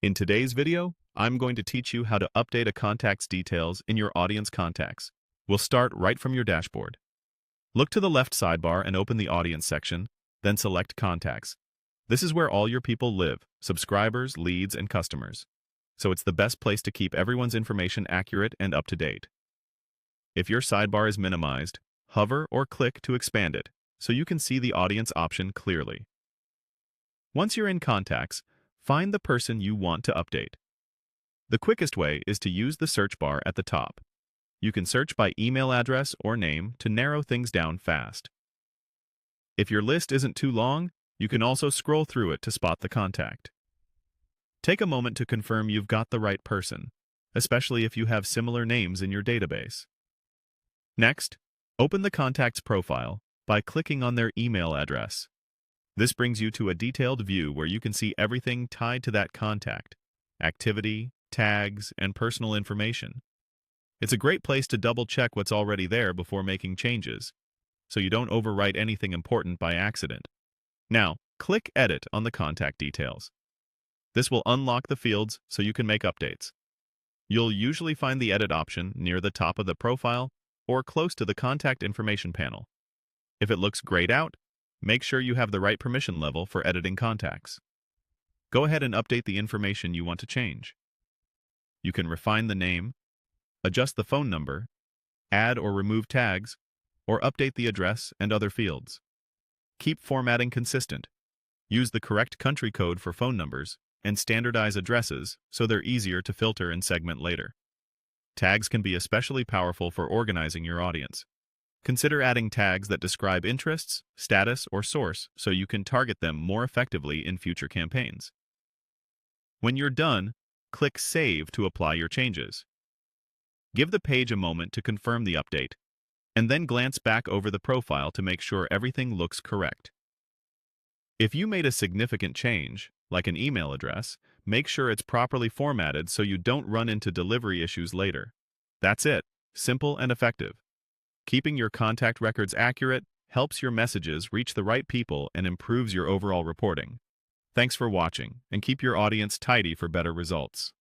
In today's video, I'm going to teach you how to update a contact's details in your audience contacts. We'll start right from your dashboard. Look to the left sidebar and open the audience section, then select Contacts. This is where all your people live, subscribers, leads, and customers. So it's the best place to keep everyone's information accurate and up to date. If your sidebar is minimized, hover or click to expand it, so you can see the audience option clearly. Once you're in Contacts, find the person you want to update. The quickest way is to use the search bar at the top. You can search by email address or name to narrow things down fast. If your list isn't too long, you can also scroll through it to spot the contact. Take a moment to confirm you've got the right person, especially if you have similar names in your database. Next, open the contact's profile by clicking on their email address. This brings you to a detailed view where you can see everything tied to that contact: activity, tags, and personal information. It's a great place to double-check what's already there before making changes, so you don't overwrite anything important by accident. Now, click Edit on the contact details. This will unlock the fields so you can make updates. You'll usually find the Edit option near the top of the profile or close to the contact information panel. If it looks grayed out, make sure you have the right permission level for editing contacts. Go ahead and update the information you want to change. You can refine the name, adjust the phone number, add or remove tags, or update the address and other fields. Keep formatting consistent. Use the correct country code for phone numbers and standardize addresses so they're easier to filter and segment later. Tags can be especially powerful for organizing your audience. Consider adding tags that describe interests, status, or source so you can target them more effectively in future campaigns. When you're done, click Save to apply your changes. Give the page a moment to confirm the update, and then glance back over the profile to make sure everything looks correct. If you made a significant change, like an email address, make sure it's properly formatted so you don't run into delivery issues later. That's it. Simple and effective. Keeping your contact records accurate helps your messages reach the right people and improves your overall reporting. Thanks for watching, and keep your audience tidy for better results.